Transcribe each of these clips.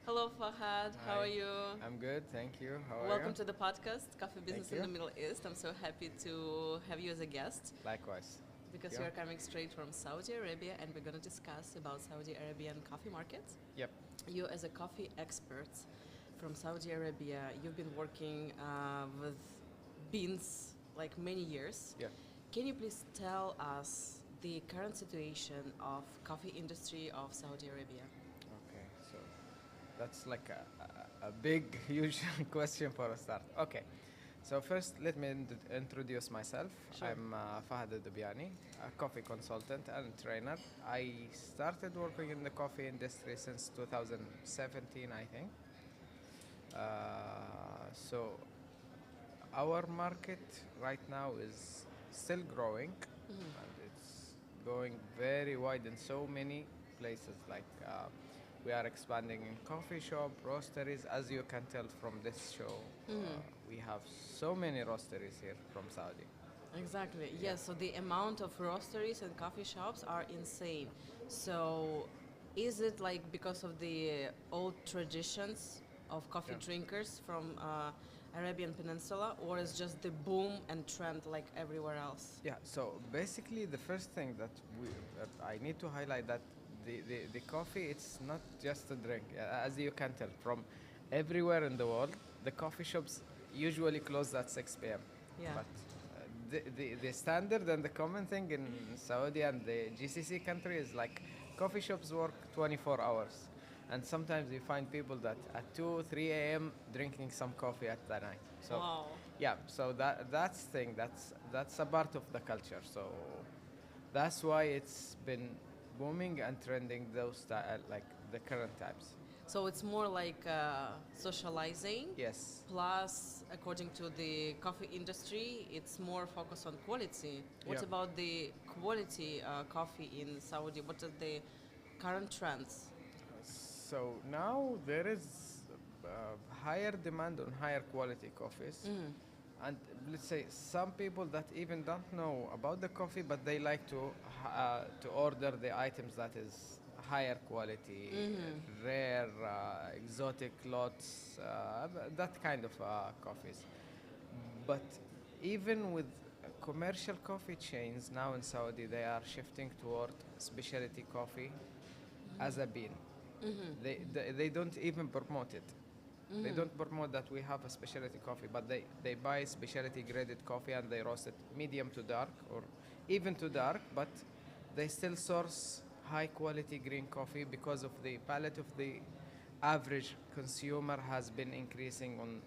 Hello, Fahad. How are Hi, you? I'm good, thank you. How are Welcome you? to the podcast, Coffee Thank Business in you. the Middle East. I'm so happy to have you as a guest Likewise. because Thank you. you're coming straight from Saudi Arabia and we're going to discuss about Saudi Arabian coffee market. Yep. You, as a coffee expert from Saudi Arabia, you've been working with beans like many years. Yep. Can you please tell us the current situation of coffee industry of Saudi Arabia? Okay. So that's like a big, huge question for a start. Okay. So first, let me introduce myself. Sure. I'm Fahad Althubyani, a coffee consultant and trainer. I started working in the coffee industry since 2017, I think. So our market right now is still growing and it's going very wide in so many places like we are expanding in coffee shop roasteries, as you can tell from this show. We have so many roasteries here from Saudi. Exactly. Yeah. Yes. So the amount of roasteries and coffee shops are insane. So, is it like because of the old traditions of coffee Yeah. drinkers from Arabian Peninsula, or is just the boom and trend like everywhere else? Yeah, so basically the first thing that I need to highlight that the coffee, it's not just a drink. As you can tell from everywhere in the world, the coffee shops usually close at 6 p.m. Yeah. But the standard and the common thing in Saudi and the GCC country is like coffee shops work 24 hours. And sometimes you find people that at 2, 3 a.m. drinking some coffee at the night. So Wow. yeah, so that's thing that's a part of the culture. So that's why it's been booming and trending like the current times. So it's more like socializing. Yes. Plus, according to the coffee industry, it's more focused on quality. What Yeah. about the quality coffee in Saudi? What are the current trends? So now there is uh, higher demand on higher quality coffees. And let's say some people that even don't know about the coffee, but they like to order the items that is higher quality, rare, exotic lots, that kind of coffees. But even with commercial coffee chains now in Saudi, they are shifting toward specialty coffee as a bean. They don't even promote it. They don't promote that we have a specialty coffee, but they buy specialty graded coffee and they roast it medium to dark or even to dark, but they still source high quality green coffee because of the palate of the average consumer has been increasing on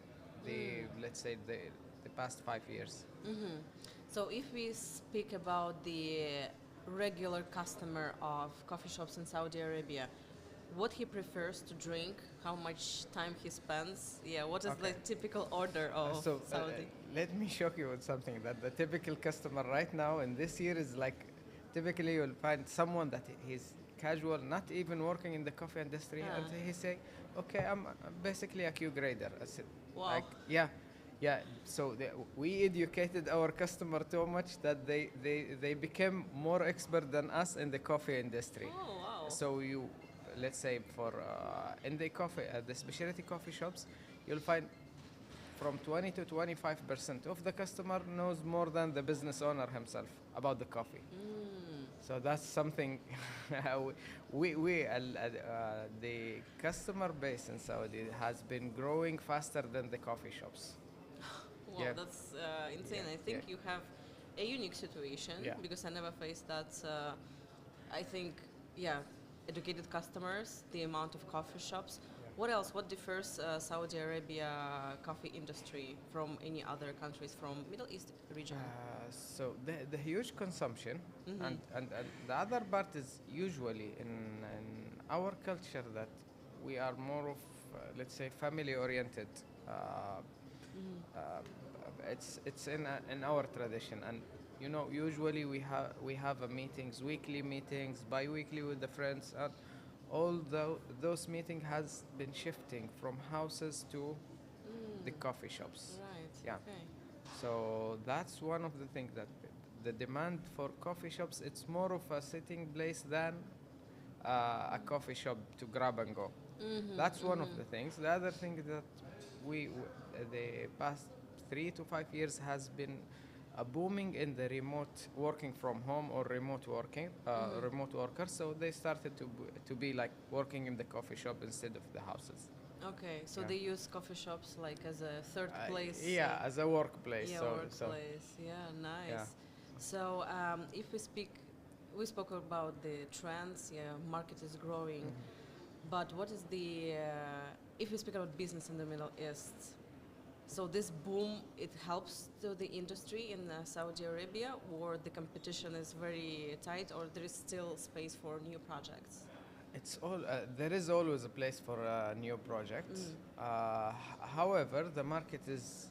let's say the past 5 years. So, if we speak about the regular customer of coffee shops in Saudi Arabia, what he prefers to drink, how much time he spends, yeah, what is the Okay. typical order of Saudi? Let me shock you with something that the typical customer right now in this year is like typically you'll find someone that he's casual, not even working in the coffee industry, and he say, "Okay, I'm basically a Q grader." I said, Wow. like, yeah, yeah. So we educated our customer too much that they became more expert than us in the coffee industry. Oh, wow. So you, let's say for in the coffee, the specialty coffee shops, you'll find from 20 to 25% of the customer knows more than the business owner himself about the coffee. So that's something the customer base in Saudi has been growing faster than the coffee shops. Wow, Yeah. that's insane. Yeah, I think yeah. you have a unique situation Yeah. because I never faced that. I think, yeah, educated customers, the amount of coffee shops. What else? What differs Saudi Arabia coffee industry from any other countries from Middle East region? So the huge consumption and the other part is usually in our culture that we are more of let's say family oriented. Uh, it's in our tradition, and you know usually we have meetings, weekly meetings, bi-weekly with the friends, and although those meeting has been shifting from houses to the coffee shops. Right. Yeah. Okay. So that's one of the things that the demand for coffee shops, it's more of a sitting place than a coffee shop to grab and go. That's one of the things. The other thing that the past 3 to 5 years has been a booming in the remote working from home or remote working, remote workers. So they started to be like working in the coffee shop instead of the houses. Okay, so Yeah. they use coffee shops like as a third place. Yeah, as a workplace. Yeah, So workplace. Yeah, nice. yeah. So if we spoke about the trends. Yeah, market is growing. But what is if we speak about business in the Middle East, so this boom, it helps to the industry in Saudi Arabia, or the competition is very tight, or there is still space for new projects? It's all. There is always a place for new projects. However, the market is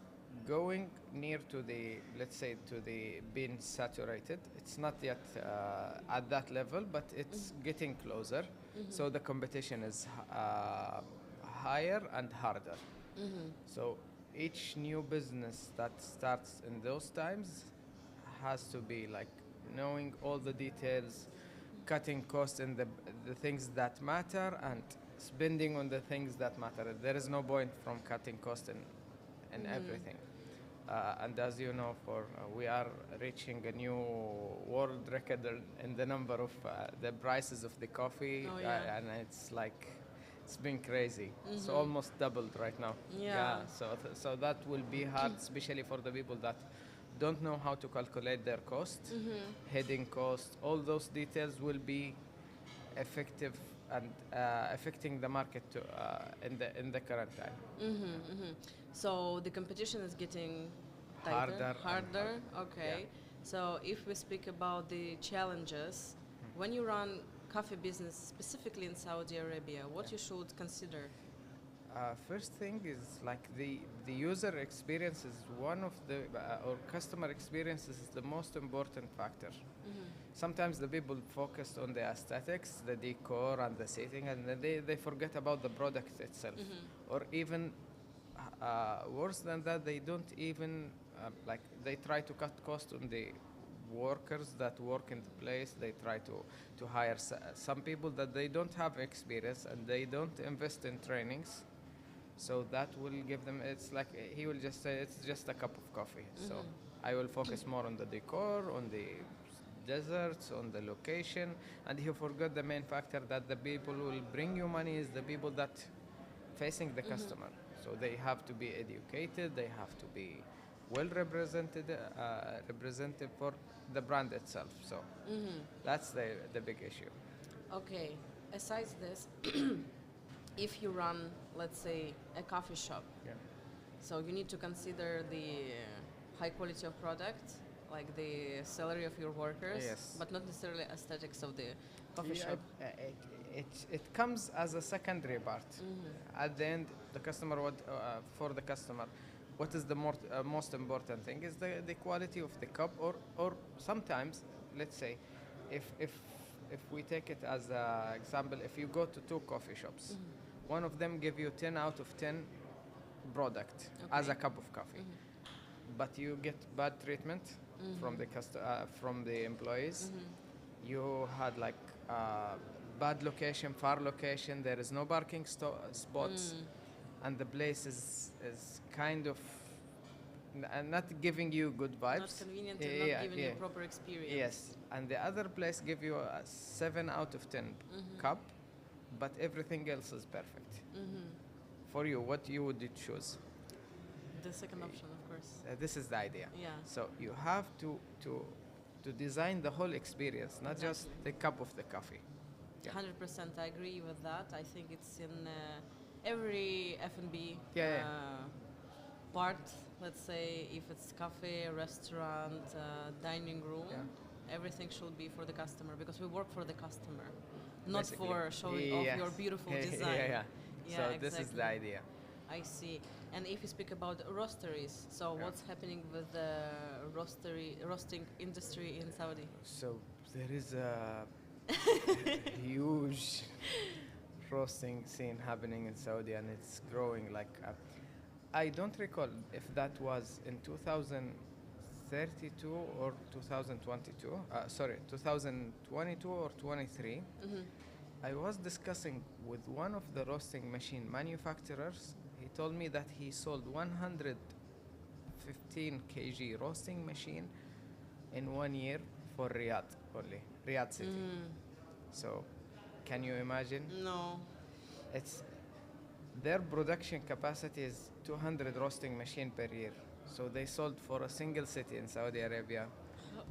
going near to the, let's say, to the being saturated. It's not yet at that level, but it's getting closer. So the competition is higher and harder. So each new business that starts in those times has to be like knowing all the details, cutting costs in the things that matter, and spending on the things that matter. There is no point from cutting costs in everything. And as you know, we are reaching a new world record in the number of the prices of the coffee, Oh, yeah. and it's been crazy. It's almost doubled right now. Yeah. So that will be hard, especially for the people that don't know how to calculate their cost, heading cost. All those details will be effective and affecting the market in the current time. So the competition is getting tighter, Harder and harder. hard. Okay. Yeah. So if we speak about the challenges, when you run coffee business specifically in Saudi Arabia, what you should consider? First thing is like the user experience is one of the or customer experience is the most important factor. Sometimes the people focus on the aesthetics, the decor, and the setting, and then they forget about the product itself. Or even worse than that, they don't even like they try to cut cost on the workers that work in the place. They try to hire some people that they don't have experience and they don't invest in trainings. So that will give them, it's like he will just say it's just a cup of coffee. So I will focus more on the decor, on the desserts, on the location, and he forgot the main factor that the people who will bring you money is the people that facing the customer. So they have to be educated, they have to be well represented for the brand itself. So that's the big issue. Okay. Aside this, if you run, let's say, a coffee shop, Yeah. so you need to consider the high quality of product, like the salary of your workers, Yes. but not necessarily aesthetics of the coffee Yeah, shop. it comes as a secondary part. At the end, the customer for the customer, what is the most important thing is the quality of the cup, or sometimes, let's say, if we take it as an example, if you go to two coffee shops, one of them give you 10 out of 10 product as a Okay. cup of coffee, but you get bad treatment from the from the employees. You had like bad location, far location. There is no parking spots, and the place is kind of not giving you good vibes. Not convenient and not giving you proper experience. Yes, and the other place give you a 7 out of 10 cup, but everything else is perfect. For you, what you would choose? The second option, of course. This is the idea. Yeah. So you have to design the whole experience, not just Exactly. the cup of the coffee. Yeah. 100% I agree with that. I think it's in every F&B Yeah. part, let's say, if it's cafe, restaurant, dining room, everything should be for the customer, because we work for the customer, not Basically. for showing off your beautiful design. So this is the idea. I see. And if you speak about roasteries, so what's happening with the roasting industry in Saudi? So there is a huge roasting scene happening in Saudi, and it's growing like. I don't recall if that was in 2032 or 2022. Sorry, 2022 or 23. I was discussing with one of the roasting machine manufacturers. He told me that he sold 115 kg roasting machine in 1 year for Riyadh only, Riyadh city. So, can you imagine? No. It's their production capacity is 200 roasting machine per year. So they sold for a single city in Saudi Arabia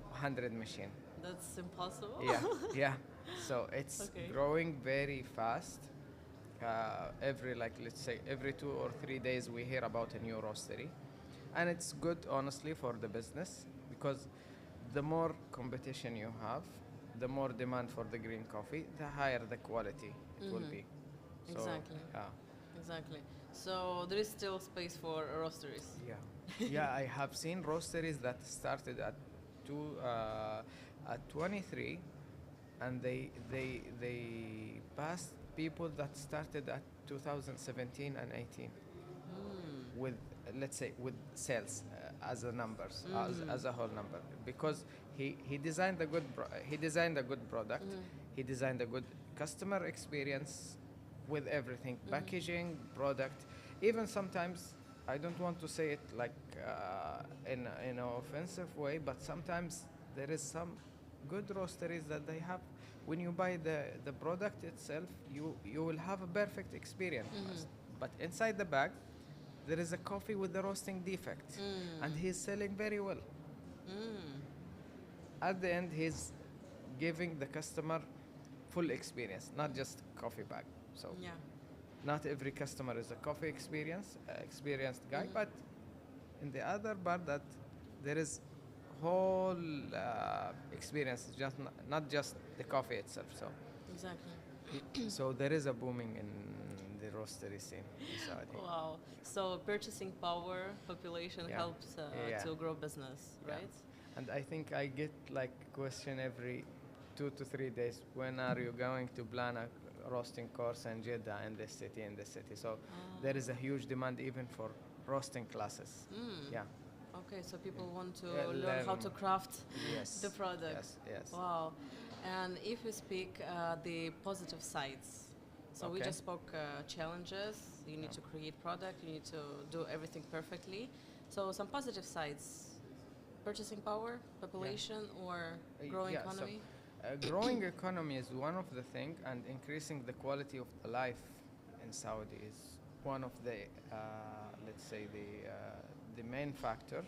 100 machine. That's impossible. Yeah, yeah. So it's Okay. growing very fast. Every like let's say every 2 or 3 days we hear about a new roastery, and it's good honestly for the business because the more competition you have, the more demand for the green coffee, the higher the quality it will be. So, Exactly. yeah. Exactly. So there is still space for roasteries. Yeah, yeah. I have seen roasteries that started at 23, and they passed people that started at 2017 and 18 with let's say with sales as a numbers as a whole number because he designed a good he designed a good product, he designed a good customer experience with everything, packaging, product, even sometimes I don't want to say it like in an offensive way, but sometimes there is some good roasteries that they have. When you buy the product itself, you will have a perfect experience. But inside the bag, there is a coffee with the roasting defect, and he's selling very well. At the end, he's giving the customer full experience, not just coffee bag. So Yeah. not every customer is a coffee experienced guy, but in the other part that there is whole experience, just not just the coffee itself. So Exactly. so there is a booming in the roastery scene in Saudi. Wow. So purchasing power, population Yeah. helps Yeah. to grow business, Yeah. right? And I think I get like question every 2 to 3 days. When are you going to plan a roasting course in Jeddah in this city? So there is a huge demand even for roasting classes. Yeah. Okay, so people want to Yeah, learn how learn. to craft Yes. the product. Yes. Yes. Wow. And if we speak the positive sides, so we Okay. just spoke challenges. You need to create product. You need to do everything perfectly. So some positive sides: purchasing power, population, or growing Yeah, so, economy. growing economy is one of the thing, and increasing the quality of life in Saudi is one of the let's say the main factor,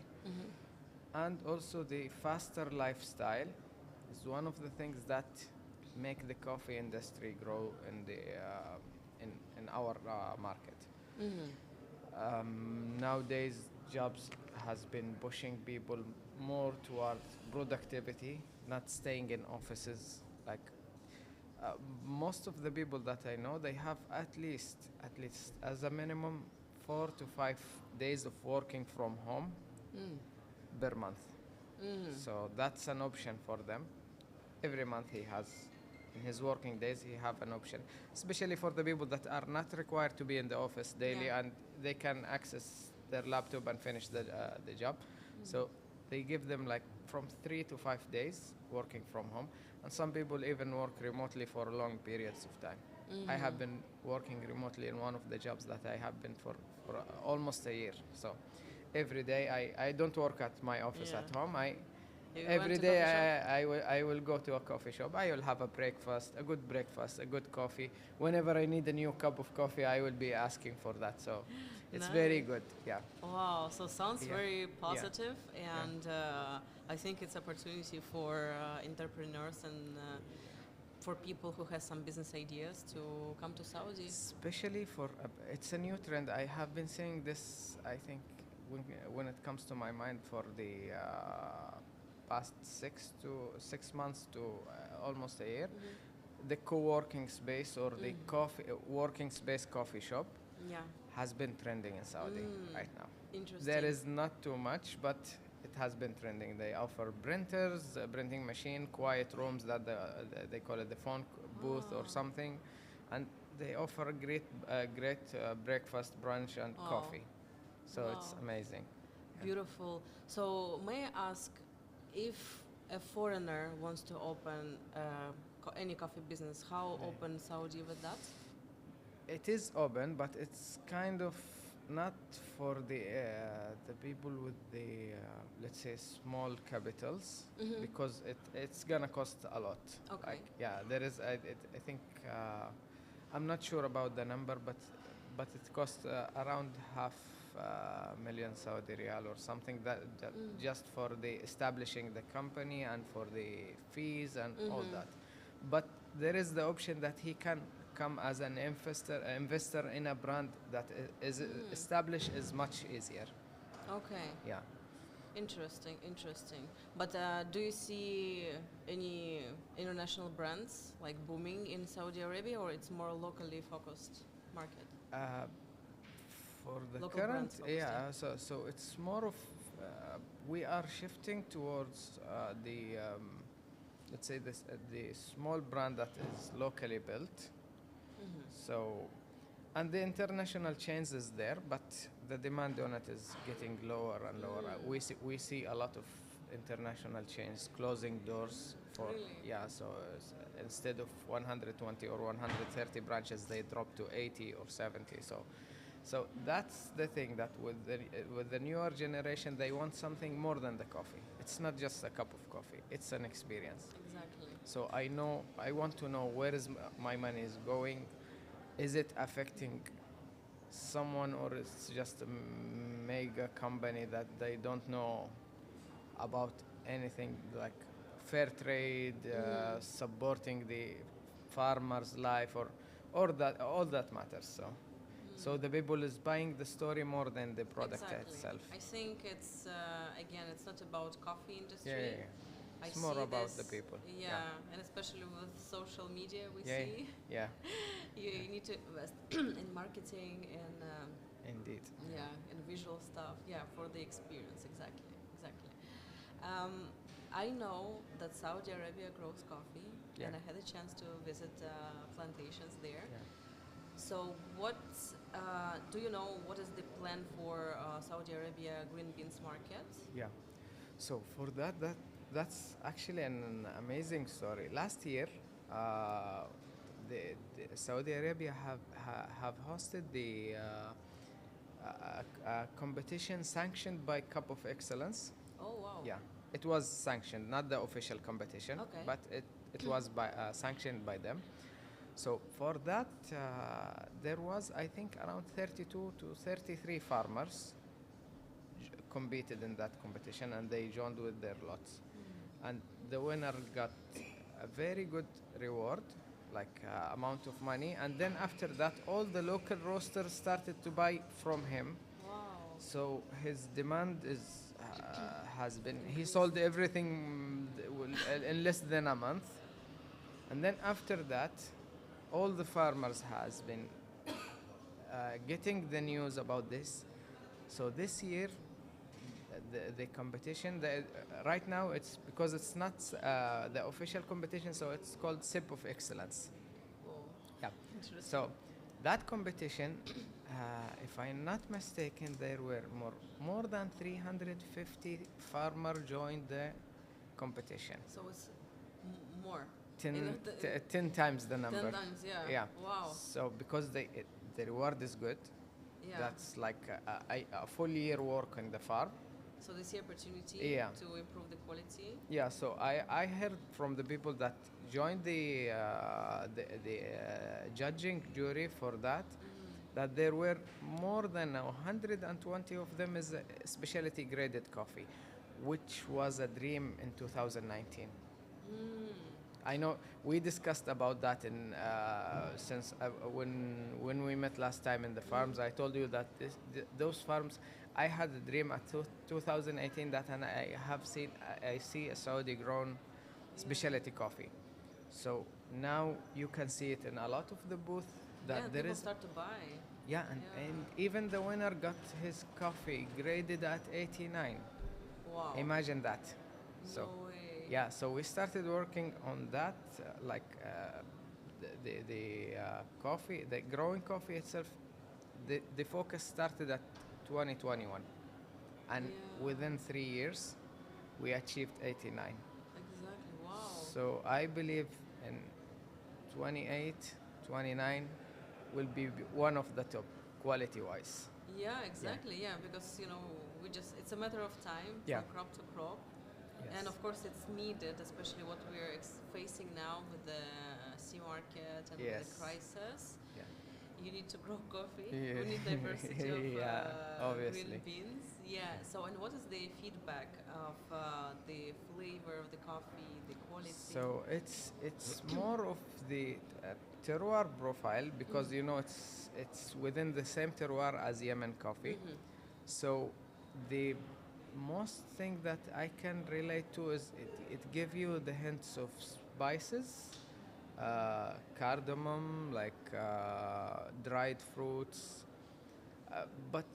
and also the faster lifestyle is one of the things that make the coffee industry grow in the in our market. Nowadays, jobs has been pushing people more towards productivity, not staying in offices. Like most of the people that I know, they have at least as a minimum 4 to 5 days of working from home per month. So that's an option for them. Every month he has, in his working days, he have an option, especially for the people that are not required to be in the office daily, Yeah. and they can access their laptop and finish the job. So they give them like from 3 to 5 days working from home, and some people even work remotely for long periods of time. I have been working remotely in one of the jobs that I have been for almost a year. So every day I don't work at my office Yeah. at home. You went Every to day coffee shop? I will go to a coffee shop. I will have a good breakfast, a good coffee. Whenever I need a new cup of coffee, I will be asking for that. So it's very Nice. good. Yeah. Wow, so sounds Yeah. very Yeah. positive, and I think it's opportunity for entrepreneurs and for people who have some business ideas to come to Saudi. Especially for it's a new trend. I have been saying this. I think when it comes to my mind for the past 6 months to almost a year, the co-working space or the working space coffee shop Yeah, has been trending in Saudi right now. interesting. There is not too much, but it has been trending. They offer printers, a printing machine, quiet rooms that they call it the phone booth or something, and they offer a great breakfast, brunch, and Wow. coffee. So it's Wow. amazing. Beautiful. So may I ask if a foreigner wants to open a any coffee business. How Yeah. open Saudi with that? It is open, but it's kind of not for the people with the let's say small capitals, because it's gonna cost a lot. Okay. Like yeah, there is I think I'm not sure about the number, but it costs around half million Saudi riyal or something that just for the establishing the company and for the fees and all that. But there is the option that he can come as an investor in a brand that is established is much easier. Okay. Yeah. Interesting, interesting. But do you see any international brands like booming in Saudi Arabia, or it's more locally focused market? Uh, for the Local current, brands focused, yeah. so it's more of we are shifting towards the let's say this the small brand that is locally built. So, and the international chains is there, but the demand on it is getting lower and lower. We see a lot of international chains closing doors for Really? yeah. So instead of 120 or 130 branches, they drop to 80 or 70. So that's the thing that with the newer generation, they want something more than the coffee. It's not just a cup of coffee; it's an experience. Exactly. So I want to know where is my money is going. Is it affecting someone, or it's just a mega company that they don't know about anything like fair trade, supporting the farmer's life, or that all that matters. So the people is buying the story more than the product Exactly. itself. I think it's again, it's not about coffee industry. Yeah. I It's more see about this, the people. Yeah, and especially with social media, we Yeah. see Yeah. you need to invest in marketing and Indeed. yeah, and visual stuff. Yeah, for the experience. Exactly, exactly. I know that Saudi Arabia grows coffee, Yeah. and I had a chance to visit plantations there. Yeah. So, what do you know? What is the plan for Saudi Arabia green beans market? Yeah. So for that's actually an amazing story. Last year, the Saudi Arabia have hosted the competition sanctioned by Cup of Excellence. Oh wow! Yeah, it was sanctioned, not the official competition, Okay. but it was sanctioned by them. So for that, there was I think around 32 to 33 farmers competed in that competition, and they joined with their lots, and the winner got a very good reward, like amount of money, and then after that all the local roasters started to buy from him. Wow! So his demand is has been he Increased. sold everything in less than a month, and then after that all the farmers has been getting the news about this. So this year the competition right now it's because it's not the official competition, so it's called Sip of Excellence. Oh, Yeah. interesting. So that competition, if I'm not mistaken, there were more than 350 farmers joined the competition. So it's more. 10, In the- 10 times the number. 10 times, yeah. Yeah. Wow. So because the reward is good, Yeah. that's like a full year work in the farm. So they see opportunity Yeah. to improve the quality. Yeah, so I heard from the people that joined the judging jury for that, that there were more than 120 of them is specialty graded coffee, which was a dream in 2019. I know we discussed about that in since when we met last time in the farms. I told you that those farms, I had a dream at 2018 that, and I see a Saudi grown specialty coffee. So now you can see it in a lot of the booth that Yeah, there people is. start to buy. Yeah, Yeah. and even the winner got his coffee graded at 89. Wow. Imagine that. So. No way. Yeah, so we started working on that, the coffee, the growing coffee itself. The focus started at 2021, and Yeah. within 3 years, we achieved 89. Exactly. Wow. So I believe in 28, 29 will be one of the top quality wise. Yeah, exactly. Yeah, because it's a matter of time Yeah. from crop to crop, and of course it's needed, especially what we're facing now with the sea market and with the Yes. crisis. Yeah. You need to grow coffee. Yeah. We need diversity of Yeah, green obviously. beans. Yeah. So, and what is the feedback of the flavor of the coffee, the quality? So it's more of the terroir profile because it's within the same terroir as Yemen coffee. Mhm. So the most thing that I can relate to is it give you the hints of spices, cardamom, like dried fruits. But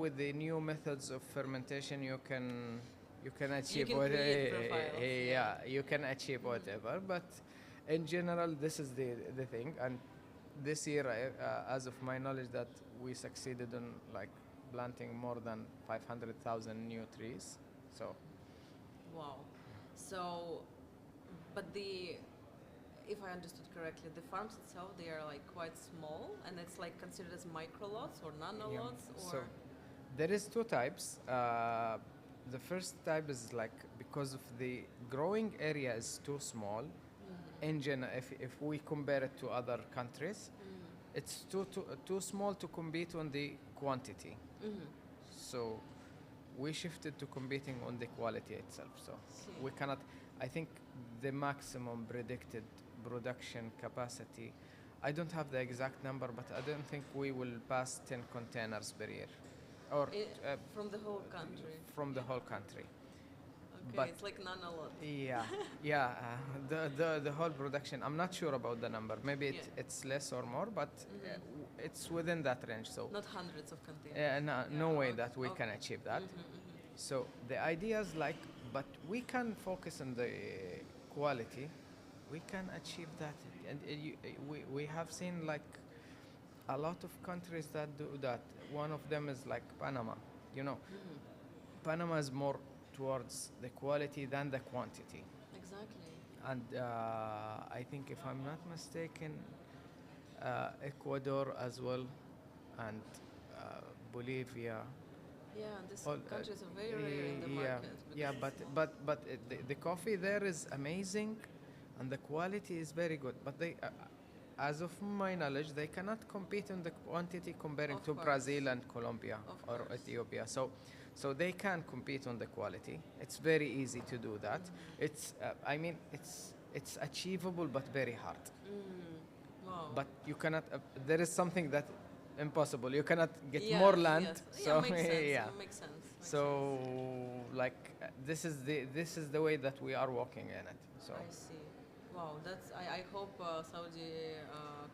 with the new methods of fermentation, you can achieve can what create profiles, yeah. you can achieve whatever. But in general, this is the thing. And this year, as of my knowledge, that we succeeded in like planting more than 500,000 new trees. So Wow. So, but if I understood correctly, the farms itself, they are like quite small, and it's like considered as micro lots or nano yeah. lots, or So there is two types. The first type is like because of the growing area is too small. In general, if we compare it to other countries, it's too small to compete on the quantity. So we shifted to competing on the quality itself. So See. we cannot. I think the maximum predicted production capacity. I don't have the exact number, but I don't think we will pass 10 containers per year, or from the whole country. from the whole country. Okay, but- it's like nano lot. Yeah, yeah. The whole production. I'm not sure about the number. Maybe it's less or more, but it's within that range. So Not hundreds of containers. no way okay, that we can okay. achieve that. So the idea is like, but we can focus on the quality. We can achieve that, and we have seen like a lot of countries that do that. One of them is like Panama. Panama is more towards the quality than the quantity. Exactly. And I think, if I'm not mistaken, Ecuador as well, and Bolivia. Yeah, and these all, countries are very rare in the market. yeah, but the coffee there is amazing, and the quality is very good. But they, as of my knowledge, they cannot compete on the quantity comparing Of to course. Brazil and Colombia Of or course. Ethiopia. So they can compete on the quality. It's very easy to do that. It's I mean it's achievable but very hard. Wow. But you cannot. There is something that impossible. You cannot get Yeah, more land. yes. So yeah, makes sense. yeah. Makes sense. So like this is the way that we are walking in it. So I see. Wow, I hope Saudi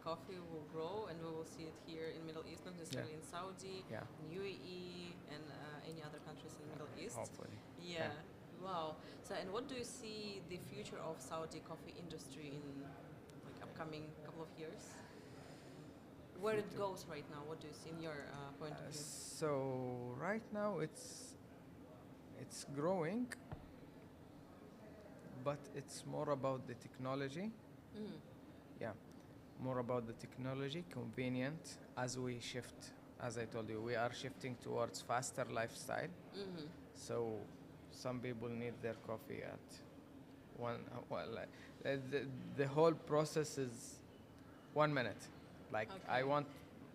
coffee will grow, and we will see it here in Middle East, not necessarily in Saudi, Yeah. in UAE, and any other countries in the Middle East. hopefully. Yeah. Wow. So, and what do you see the future of Saudi coffee industry in like upcoming couple of years? Where it Future. goes right now? What do you see in your point of view? So right now it's growing, but it's more about the technology. Mm. Yeah, more about the technology, convenient as we shift. As I told you, we are shifting towards faster lifestyle. Mm-hmm. So some people need their coffee at one. The whole process is 1 minute. Like I Okay. want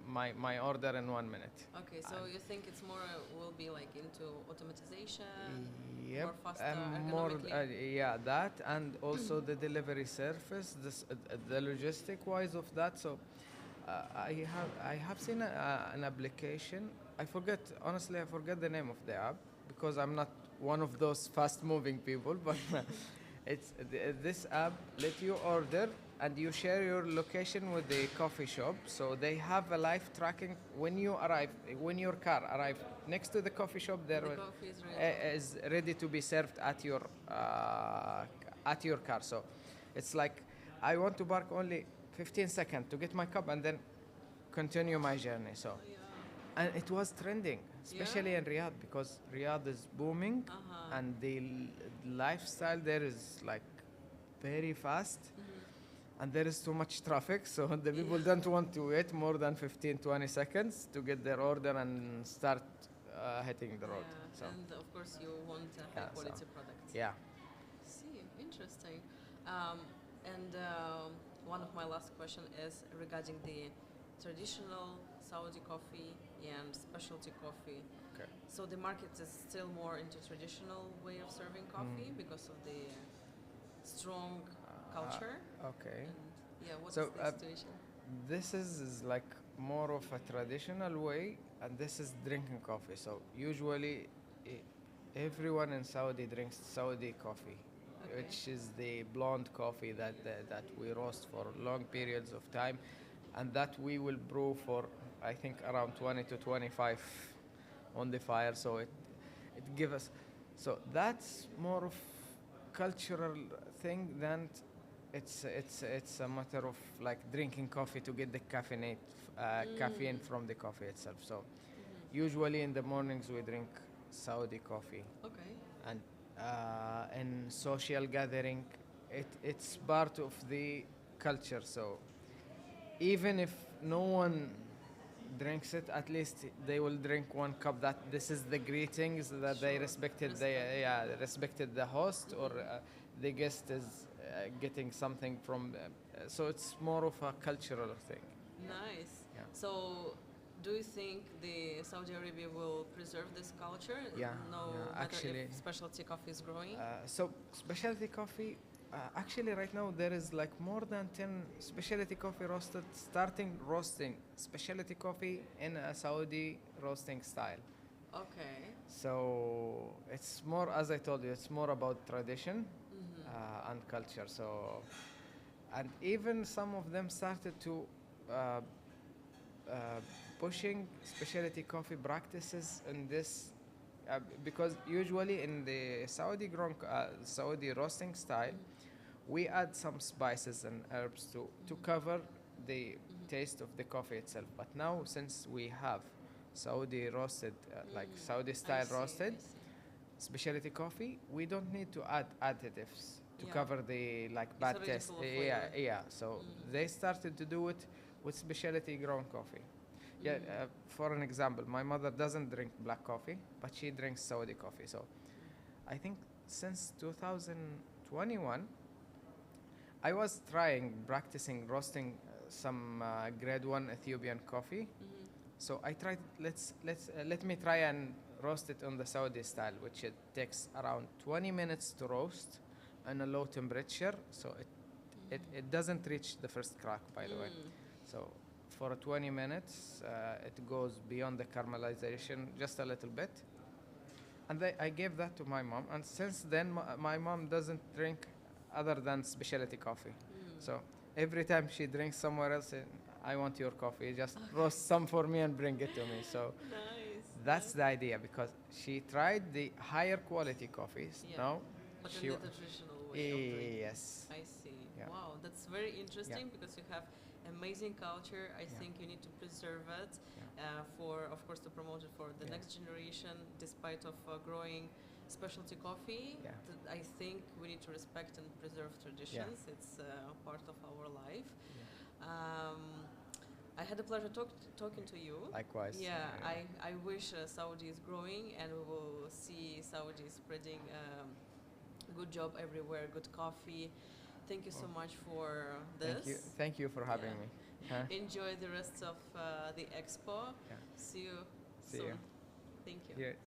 my order in 1 minute. Okay, so you think it's more will be like into automatization, Yep, more faster, more ergonomically? yeah, that, and also the delivery service, the logistic wise of that. So I have seen an application. I forget the name of the app because I'm not one of those fast moving people. But this app let you order and you share your location with the coffee shop. So they have a live tracking when you arrive, when your car arrives next to the coffee shop. There The coffee is ready. is ready to be served at your car. So it's like I want to park only 15 seconds to get my cup and then continue my journey. So Yeah. and it was trending, especially in Riyadh, because Riyadh is booming and the lifestyle there is like very fast. and there is too much traffic, so the people don't want to wait more than 15, 20 seconds to get their order and start hitting the road. Yeah, So and of course you want a high Yeah, so- quality product. yeah. See, interesting. And one of my last question is regarding the traditional Saudi coffee and specialty coffee. Okay. So the market is still more into traditional way of serving coffee because of the strong culture. Okay. And yeah, what's So, the situation? This is like more of a traditional way, and this is drinking coffee. So usually, everyone in Saudi drinks Saudi coffee, Okay. which is the blonde coffee that we roast for long periods of time, and that we will brew for I think around 20 to 25 on the fire. So it gives us. So that's more of cultural thing than it's a matter of like drinking coffee to get the caffeine from the coffee itself. So usually in the mornings we drink Saudi coffee, Okay. and in social gathering, it's part of the culture. So even if no one drinks it, at least they will drink one cup. That this is the greetings that they Sure. respected. Respect. They respected the host, or the guest is getting something from. So it's more of a cultural thing. Nice. Yeah. So, do you think the Saudi Arabia will preserve this culture? Yeah, No yeah, matter actually- if specialty coffee is growing. So specialty coffee, actually right now there is like more than 10 specialty coffee starting roasting specialty coffee in a Saudi roasting style. Okay. So it's more, as I told you, it's more about tradition and culture. So, and even some of them started to pushing specialty coffee practices in this, because usually in the Saudi roasting style, we add some spices and herbs to cover the taste of the coffee itself. But now, since we have Saudi roasted, like Saudi style roasted specialty coffee, we don't need to add additives to Yeah. cover the like It's bad already taste. full of Yeah, flavor. yeah. So they started to do it with specialty grown coffee. Yeah, for an example, my mother doesn't drink black coffee, but she drinks Saudi coffee. So I think since 2021, I was practicing roasting some grade 1 Ethiopian coffee. So I tried. Let me try and roast it on the Saudi style, which it takes around 20 minutes to roast, on a low temperature. So it doesn't reach the first crack, by the way. So for 20 minutes, it goes beyond the caramelization just a little bit. And I gave that to my mom. And since then, my mom doesn't drink other than specialty coffee. So every time she drinks somewhere else, I want your coffee. Just roast some for me and bring it to me. So Nice. that's the idea, because she tried the higher quality coffees. Yeah. Now, But she in the traditional way of doing. yes. I see. Yeah. Wow, that's very interesting because you have amazing culture. I think you need to preserve it for, of course, to promote it for the next generation. Despite of growing specialty coffee, I think we need to respect and preserve traditions. It's part of our life. I had the pleasure talking to you. Likewise. Yeah, I wish Saudi is growing and we will see Saudi spreading good job everywhere, good coffee. Thank you so much for this. Thank you for having me. Huh? Enjoy the rest of the expo. Yeah. See you See soon. you. Thank you. Here.